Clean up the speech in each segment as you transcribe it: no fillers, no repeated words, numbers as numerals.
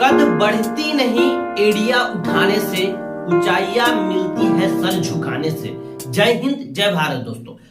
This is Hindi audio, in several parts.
कद बढ़ती नहीं एड़िया उठाने से, ऊंचाइयां मिलती है सर झुकाने से। जय हिंद, जय भारत।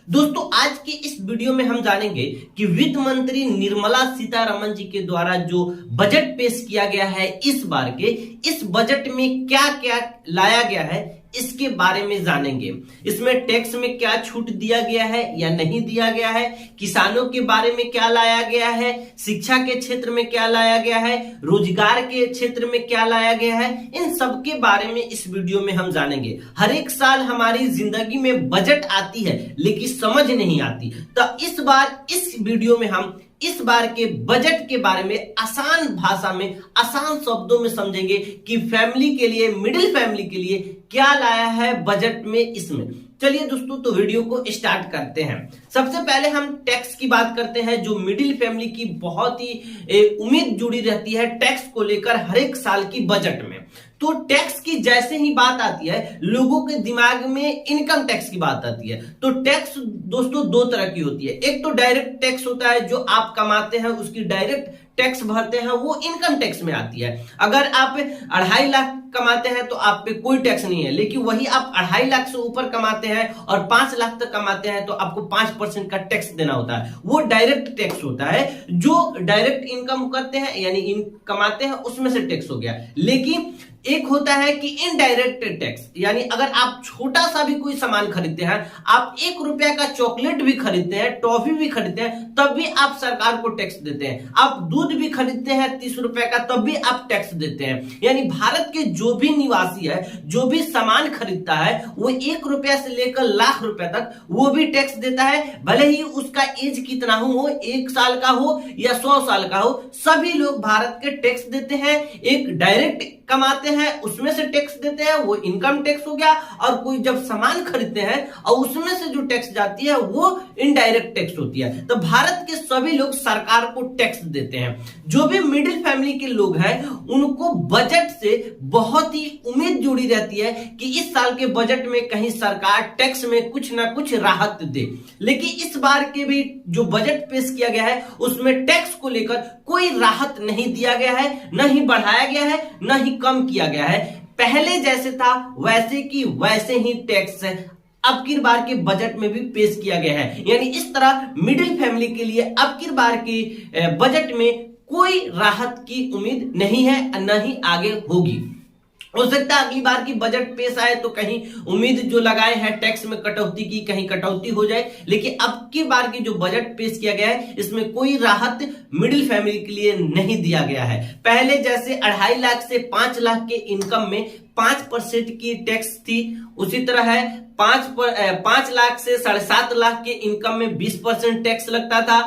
दोस्तों आज के इस वीडियो में हम जानेंगे कि वित्त मंत्री निर्मला सीतारमण जी के द्वारा जो बजट पेश किया गया है इस बार के, इस बजट में क्या क्या लाया गया है इसके बारे में जानेंगे। इसमें टैक्स में क्या छूट दिया गया है या नहीं दिया गया है, किसानों के बारे में क्या लाया गया है, शिक्षा के क्षेत्र में क्या लाया गया है, रोजगार के क्षेत्र में क्या लाया गया है, इन सब के बारे में इस वीडियो में हम जानेंगे। हर एक साल हमारी जिंदगी में बजट आती है लेकिन समझ नहीं आती, तो इस बार इस वीडियो में हम इस बार के बजट के बारे में आसान भाषा में, आसान शब्दों में समझेंगे कि फैमिली के लिए, मिडिल फैमिली के लिए क्या लाया है बजट में। इसमें चलिए दोस्तों, तो वीडियो को स्टार्ट करते हैं। सबसे पहले हम टैक्स की बात करते हैं, जो मिडिल फैमिली की बहुत ही उम्मीद जुड़ी रहती है टैक्स को लेकर हर एक साल की बजट में। तो टैक्स की जैसे ही बात आती है, लोगों के दिमाग में इनकम टैक्स की बात आती है। तो टैक्स दोस्तों दो तरह की होती है। एक तो डायरेक्ट टैक्स होता है, जो आप कमाते हैं उसकी डायरेक्ट टैक्स भरते हैं, वो इनकम टैक्स में आती है। अगर आप 2.5 लाख कमाते हैं तो आप पे कोई टैक्स नहीं है, लेकिन वही आप 2.5 लाख से ऊपर कमाते हैं और 5 लाख तक कमाते हैं तो आपको 5% का टैक्स देना होता है। वो डायरेक्ट टैक्स होता है, जो डायरेक्ट इनकम करते हैं यानी कमाते हैं उसमें से टैक्स हो गया। लेकिन एक होता है कि इनडायरेक्ट टैक्स, यानी अगर आप छोटा सा भी कोई सामान खरीदते हैं, आप 1 रुपया का चॉकलेट भी खरीदते हैं, टॉफी भी खरीदते हैं, तब भी आप सरकार को टैक्स देते हैं। आप दूध भी खरीदते हैं 30 रुपए का, तब भी आप टैक्स देते हैं। यानी भारत के जो भी निवासी है, जो भी सामान खरीदता है, वो 1 रुपया से लेकर लाख रुपए तक वो भी टैक्स देता है। भले ही उसका एज कितना हो, 1 साल का हो या 100 साल का हो, सभी लोग भारत के टैक्स देते हैं। एक डायरेक्ट कमाते हैं उसमें से टैक्स देते हैं, वो इनकम टैक्स हो गया, और कोई जब सामान खरीदते हैं और उसमें से जो टैक्स जाती है वो इनडायरेक्ट टैक्स होती है। तो भारत के सभी लोग सरकार को टैक्स देते हैं। जो भी मिडिल फैमिली के लोग हैं उनको बजट से बहुत ही उम्मीद जुड़ी रहती है कि इस साल के बजट में कहीं सरकार टैक्स में कुछ ना कुछ राहत दे। लेकिन इस बार के भी जो बजट पेश किया गया है उसमें टैक्स को लेकर कोई राहत नहीं दिया गया है, न ही बढ़ाया गया है, न ही कम किया गया है। पहले जैसे था वैसे की वैसे ही टैक्स अब की बार के बजट में भी पेश किया गया है। यानी इस तरह मिडिल फैमिली के लिए अब की बार के बजट में कोई राहत की उम्मीद नहीं है, न ही आगे होगी। हो सकता है अगली बार की बजट पेश आए तो कहीं उम्मीद जो लगाए हैं टैक्स में कटौती की, कहीं कटौती हो जाए। लेकिन अब की बार की जो बजट पेश किया गया है इसमें कोई राहत मिडिल फैमिली के लिए नहीं दिया गया है। पहले जैसे 2.5 लाख से 5 लाख के इनकम में 5% की टैक्स थी, उसी तरह है 5 लाख से 7.5 लाख के इनकम में 20% टैक्स लगता था।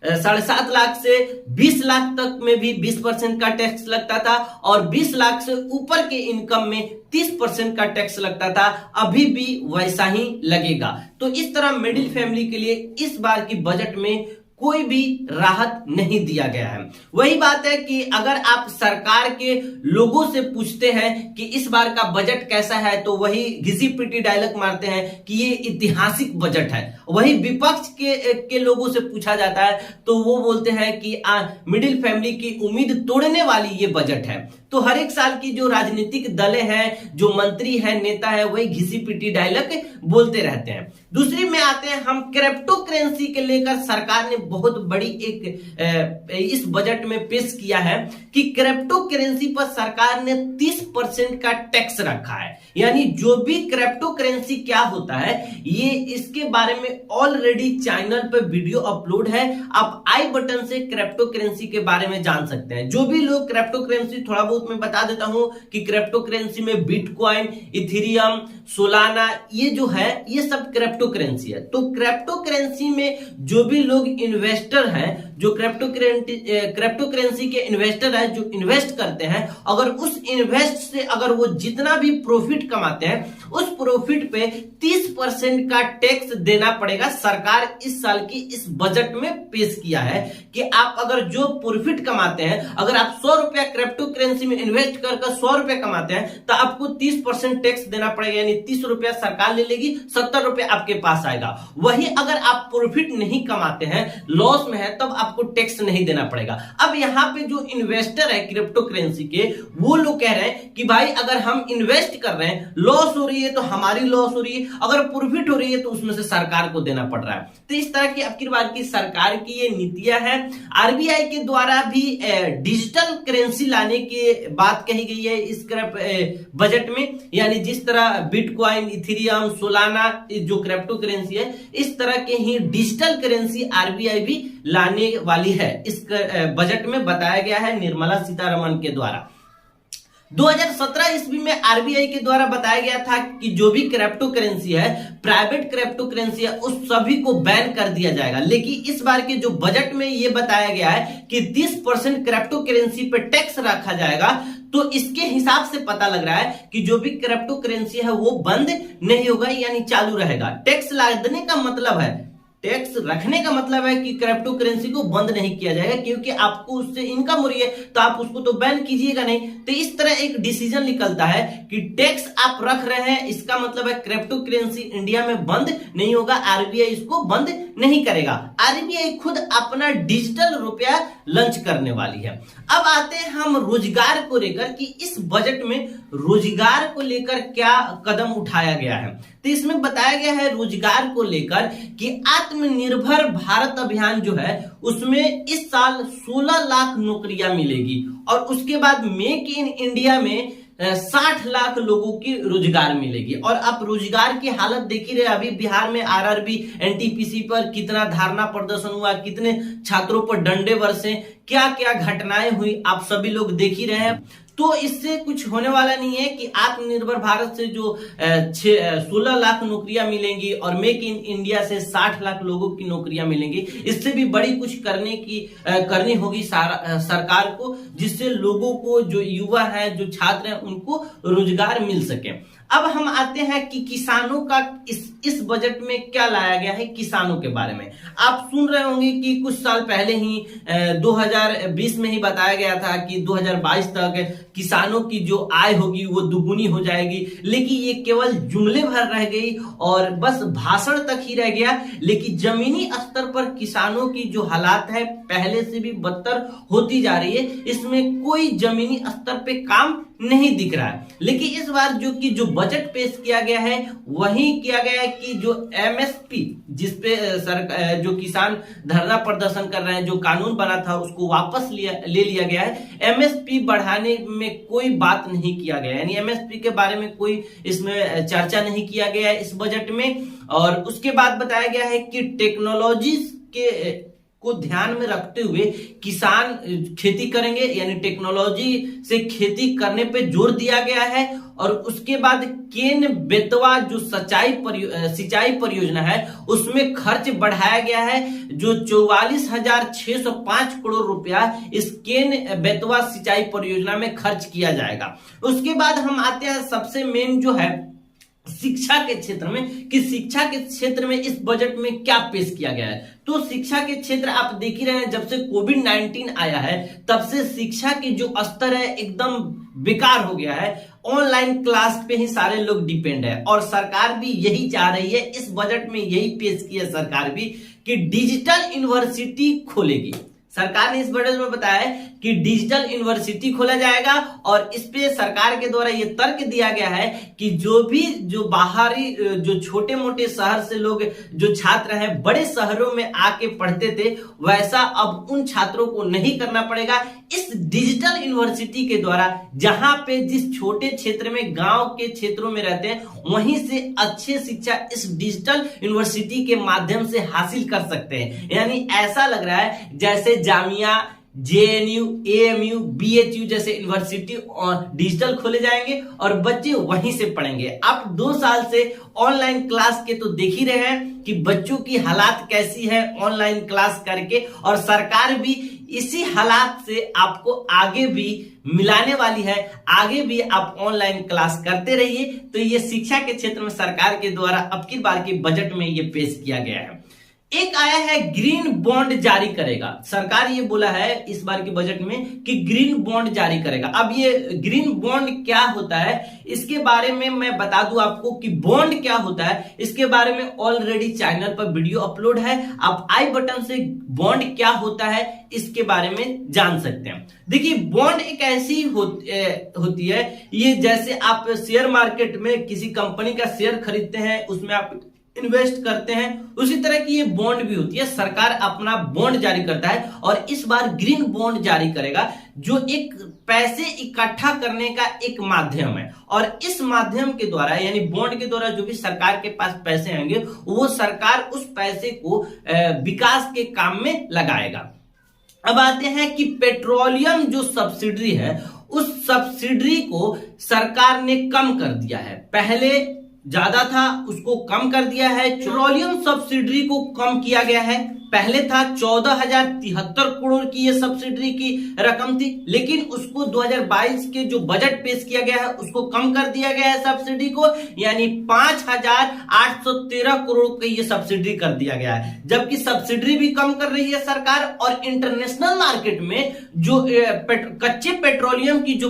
7.5 लाख से 20 लाख तक में भी 20% का टैक्स लगता था, और 20 लाख से ऊपर के इनकम में 30% का टैक्स लगता था। अभी भी वैसा ही लगेगा। तो इस तरह मिडिल फैमिली के लिए इस बार की बजट में कोई भी राहत नहीं दिया गया है। वही बात है कि अगर आप सरकार के लोगों से पूछते हैं कि इस बार का बजट कैसा है, तो वही घिसी पिटी डायलॉग मारते हैं कि ये ऐतिहासिक बजट है। वही विपक्ष के लोगों से पूछा जाता है तो वो बोलते हैं कि मिडिल फैमिली की उम्मीद तोड़ने वाली ये बजट है। तो हर एक साल की जो राजनीतिक दलें हैं, जो मंत्री हैं, नेता है, वही घिसी पिटी डायलॉग बोलते रहते हैं। दूसरी में आते हैं हम क्रिप्टो करेंसी के लेकर सरकार ने बहुत बड़ी एक इस बजट में पेश किया है कि क्रिप्टो करेंसी पर सरकार ने 30% का टैक्स रखा है। यानी जो भी क्रिप्टो करेंसी क्या होता है, ये इसके बारे में ऑलरेडी चैनल पर वीडियो अपलोड है। आप आई बटन से क्रिप्टो करेंसी के बारे में जान सकते हैं। जो भी लोग क्रिप्टो करेंसी, थोड़ा बहुत मैं बता देता हूं कि क्रिप्टो करेंसी में बिटकॉइन, इथेरियम, सोलाना, ये जो है ये सब क्रिप्टो करेंसी है। तो क्रिप्टो करेंसी में जो भी लोग इन्वेस्टर हैं, जो क्रिप्टो करेंसी के इन्वेस्टर हैं, जो इन्वेस्ट करते हैं, अगर उस इन्वेस्ट से अगर वो जितना भी प्रॉफिट कमाते हैं, उस प्रॉफिट पे 30% का टैक्स देना पड़ेगा। सरकार इस साल की इस बजट में पेश किया है कि आप अगर जो प्रॉफिट कमाते हैं, अगर आप 100 रुपया क्रिप्टो करेंसी में इन्वेस्ट कर 100 रुपया कमाते हैं तो आपको 30% टैक्स देना पड़ेगा। यानी 30 रुपया सरकार ले लेगी, 70 रुपया आपके पास आएगा। वही अगर आप प्रॉफिट नहीं कमाते हैं, लॉस में है, तब आप आपको टैक्स नहीं देना पड़ेगा। अब यहाँ पे जो इन्वेस्टर है क्रिप्टो करेंसी के, वो लोग कह रहे हैं कि भाई अगर हम इन्वेस्ट कर रहे हैं, लॉस हो रही है तो हमारी लॉस हो रही है, अगर प्रॉफिट हो रही है तो उसमें से सरकार को देना पड़ रहा है। तो इस तरह की अब की बार की सरकार की ये नीतियां हैं। आरबीआई के द्वारा भी डिजिटल करेंसी लाने की बात कही गई है इस बजट में, यानी जिस तरह बिटकॉइन, इथेरियम, सोलाना जो क्रिप्टो करेंसी है, इस तरह के ही डिजिटल करेंसी आरबीआई भी लाने वाली है। इस बजट में बताया गया है निर्मला सीतारमण के द्वारा। 2017 ईस्वी में आरबीआई के द्वारा बताया गया था कि जो भी क्रिप्टो करेंसी है, प्राइवेट क्रिप्टो करेंसी है, उस सभी को बैन कर दिया जाएगा। लेकिन इस बार के जो बजट में यह बताया गया है कि 30% क्रिप्टो करेंसी पे टैक्स रखा जाएगा। तो इसके हिसाब से पता लग रहा है कि जो भी क्रिप्टो करेंसी है वो बंद नहीं होगा, यानी चालू रहेगा। टैक्स लादने का मतलब है, टैक्स रखने का मतलब है कि क्रिप्टो करेंसी को बंद नहीं किया जाएगा, क्योंकि आपको उससे इनकम हो रही है तो आप उसको तो बैन कीजिएगा नहीं। तो इस तरह एक डिसीजन निकलता है कि टैक्स आप रख रहे हैं, इसका मतलब है क्रिप्टो करेंसी इंडिया में बंद नहीं होगा, आरबीआई इसको बंद नहीं करेगा। आरबीआई खुद अपना डिजिटल रुपया लॉन्च करने वाली है। अब आते हैं हम रोजगार को लेकर कि इस बजट में रोजगार को लेकर क्या कदम उठाया गया है। तो इसमें बताया गया है रोजगार को लेकर कि आत्मनिर्भर भारत अभियान जो है उसमें इस साल 16 लाख नौकरियां मिलेगी, और उसके बाद मेक इन इंडिया में 60 लाख लोगों की रोजगार मिलेगी। और आप रोजगार की हालत देख ही रहे, अभी बिहार में आरआरबी, एनटीपीसी पर कितना धरना प्रदर्शन हुआ, कितने छात्रों पर डंडे बरसे, क्या क्या घटनाएं हुई, आप सभी लोग देख ही रहे हैं। तो इससे कुछ होने वाला नहीं है कि आत्मनिर्भर भारत से जो 16 लाख नौकरियां मिलेंगी और मेक इन इंडिया से 60 लाख लोगों की नौकरियां मिलेंगी, इससे भी बड़ी कुछ करनी होगी सरकार को, जिससे लोगों को, जो युवा है, जो छात्र हैं, उनको रोजगार मिल सके। अब हम आते हैं कि किसानों का इस बजट में क्या लाया गया है। किसानों के बारे में आप सुन रहे होंगे कि कुछ साल पहले ही 2020 में ही बताया गया था कि 2022 तक किसानों की जो आय होगी वो दुगुनी हो जाएगी। लेकिन ये केवल जुमले भर रह गई और बस भाषण तक ही रह गया। लेकिन जमीनी स्तर पर किसानों की जो हालात है पहले से भी बदतर होती जा रही है, इसमें कोई जमीनी स्तर पे काम नहीं दिख रहा है। लेकिन इस बार जो बजट पेश किया गया है वही किया गया है कि जो एमएसपी, जिसपे जो किसान धरना प्रदर्शन कर रहे हैं, जो कानून बना था उसको वापस ले लिया गया है। एमएसपी बढ़ाने में कोई बात नहीं किया गया, यानी एमएसपी के बारे में कोई इसमें चर्चा नहीं किया गया है इस बजट में। और उसके बाद बताया गया है कि टेक्नोलॉजी को ध्यान में रखते हुए किसान खेती करेंगे, यानी टेक्नोलॉजी से खेती करने पे जोर दिया गया है। और उसके बाद केन बेतवा जो सिंचाई परियोजना है उसमें खर्च बढ़ाया गया है, जो 44,605 करोड़ रुपया इस केन बेतवा सिंचाई परियोजना में खर्च किया जाएगा। उसके बाद हम आते हैं सबसे मेन जो है शिक्षा के क्षेत्र में, कि शिक्षा के क्षेत्र में इस बजट में क्या पेश किया गया है। तो शिक्षा के क्षेत्र आप देख ही रहे हैं, जब से कोविड-19 आया है तब से शिक्षा की जो स्तर है एकदम बेकार हो गया है। ऑनलाइन क्लास पे ही सारे लोग डिपेंड है, और सरकार भी यही चाह रही है, इस बजट में यही पेश की है सरकार भी, कि डिजिटल यूनिवर्सिटी खोलेगी। सरकार ने इस बजट में बताया है कि डिजिटल यूनिवर्सिटी खोला जाएगा, और इस पे सरकार के द्वारा ये तर्क दिया गया है कि जो बाहरी, जो छोटे मोटे शहर से लोग, जो छात्र हैं, बड़े शहरों में आके पढ़ते थे, वैसा अब उन छात्रों को नहीं करना पड़ेगा। इस डिजिटल यूनिवर्सिटी के द्वारा जहां पे जिस छोटे क्षेत्र में, गांव के क्षेत्रों में रहते हैं, वहीं से अच्छी शिक्षा इस डिजिटल यूनिवर्सिटी के माध्यम से हासिल कर सकते हैं। यानी ऐसा लग रहा है जैसे जामिया, जेएनयू, एएमयू, बीएचयू जैसे यूनिवर्सिटी डिजिटल खोले जाएंगे और बच्चे वहीं से पढ़ेंगे। आप 2 साल से ऑनलाइन क्लास के तो देख ही रहे हैं कि बच्चों की हालात कैसी है ऑनलाइन क्लास करके, और सरकार भी इसी हालात से आपको आगे भी मिलाने वाली है। आगे भी आप ऑनलाइन क्लास करते रहिए। तो ये शिक्षा के क्षेत्र में सरकार के द्वारा अब की बार के बजट में ये पेश किया गया है। एक आया है ग्रीन बॉन्ड जारी करेगा। सरकार ये बोला है इस बार के बजट में कि ग्रीन बॉन्ड जारी करेगा। अब ये ग्रीन बॉन्ड क्या होता है इसके बारे में मैं बता दूं आपको कि बॉन्ड क्या होता है, इसके बारे में ऑलरेडी चैनल पर वीडियो अपलोड है। आप आई बटन से बॉन्ड क्या होता है इसके बारे में जान सकते हैं। देखिए बॉन्ड एक ऐसी होती है, ये जैसे आप शेयर मार्केट में किसी कंपनी का शेयर खरीदते हैं, उसमें आप इन्वेस्ट करते हैं, उसी तरह की ये बॉन्ड भी होती है। सरकार अपना बॉन्ड जारी करता है और इस बार ग्रीन बॉन्ड जारी करेगा, जो एक पैसे इकट्ठा करने का एक माध्यम है। और इस माध्यम के द्वारा यानी बॉन्ड के द्वारा जो भी सरकार के पास पैसे आएंगे वो सरकार उस पैसे को विकास के काम में लगाएगा। अब आते हैं कि पेट्रोलियम जो सब्सिडी है उस सब्सिडी को सरकार ने कम कर दिया है। पहले ज्यादा था उसको कम कर दिया है। पेट्रोलियम सब्सिडी को कम किया गया है। पहले था 14,073 करोड़ की ये सब्सिडी की रकम थी, लेकिन उसको 2022 के जो बजट पेश किया गया है उसको कम कर दिया गया है सब्सिडी को, यानी 5,813 करोड़ की ये सब्सिडी कर दिया गया है। जबकि सब्सिडी भी कम कर रही है सरकार और इंटरनेशनल मार्केट में जो कच्चे पेट्रोलियम की जो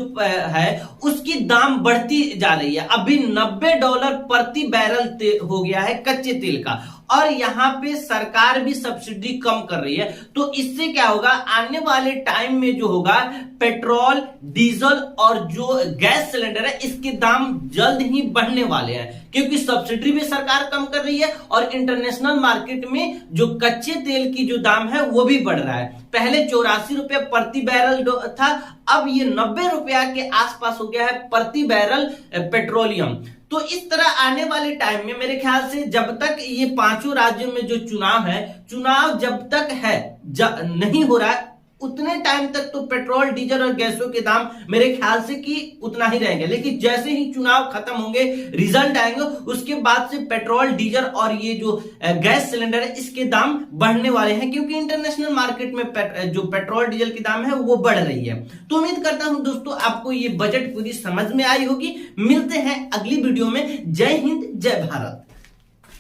है उसकी दाम बढ़ती जा रही है। अभी $90 प्रति बैरल हो गया है कच्चे तेल का, और यहां पे सरकार भी सब्सिडी कम कर रही है। तो इससे क्या होगा, आने वाले टाइम में जो होगा पेट्रोल, डीजल और जो गैस सिलेंडर है इसके दाम जल्द ही बढ़ने वाले हैं, क्योंकि सब्सिडी भी सरकार कम कर रही है और इंटरनेशनल मार्केट में जो कच्चे तेल की जो दाम है वो भी बढ़ रहा है। पहले 84 रुपए प्रति बैरल था, अब ये 90 रुपया के आसपास हो गया है प्रति बैरल पेट्रोलियम। तो इस तरह आने वाले टाइम में मेरे ख्याल से जब तक ये पांचों राज्यों में जो चुनाव है, चुनाव जब तक है नहीं हो रहा है उतने टाइम तक तो पेट्रोल, डीजल और गैसों के दाम मेरे ख्याल से कि उतना ही रहेंगे। लेकिन जैसे ही चुनाव खत्म होंगे, रिजल्ट आएंगे, उसके बाद से पेट्रोल, डीजल और ये जो गैस सिलेंडर है इसके दाम बढ़ने वाले हैं, क्योंकि इंटरनेशनल मार्केट में जो पेट्रोल डीजल की दाम है वो बढ़ रही है। तो उम्मीद करता हूं दोस्तों आपको ये बजट पूरी समझ में आई होगी। मिलते हैं अगली वीडियो में। जय हिंद, जय भारत।